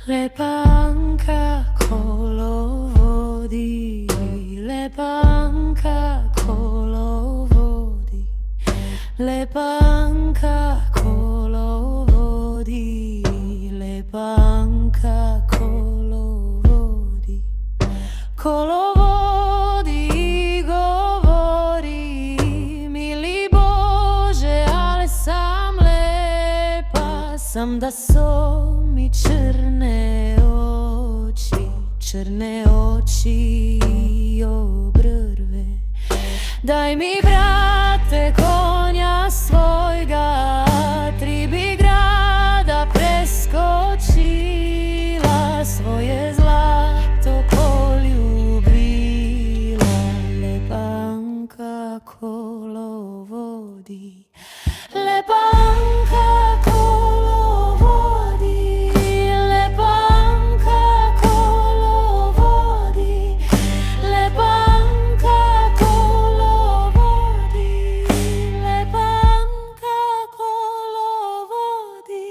Lepanka kolovodi, lepanka kolovodi, lepanka kolovodi, lepanka kolovodi, kolovodi govori, mili Bože, ale sam lepa sam da so mi črne oči i obrve. Daj mi, brate, konja svojga, 3 bi grada preskočila, svoje zlato poljubila. Lepanka kolovodi, lepanka kolovodi, lepanka kolovodi, lepanka kolovodi, lepanka kolovodi.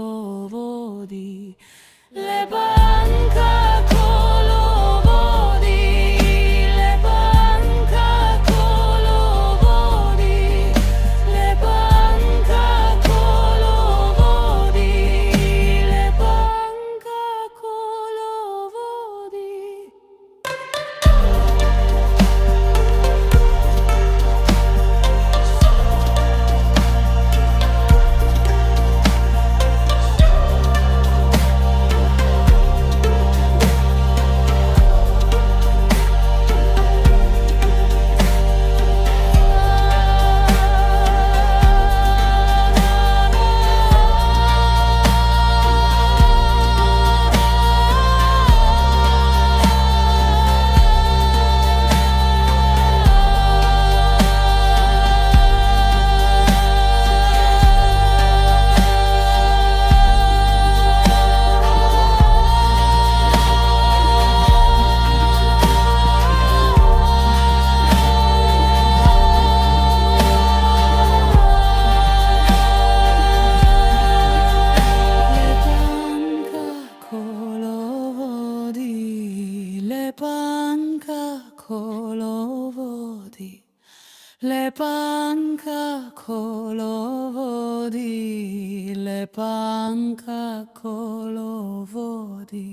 Kolovodi, lepanka kolovodi, lepanka kolovodi, lepanka kolovodi, lepanka kolovodi. Lepanka kolovodi, lepanka kolovodi, lepanka kolovodi.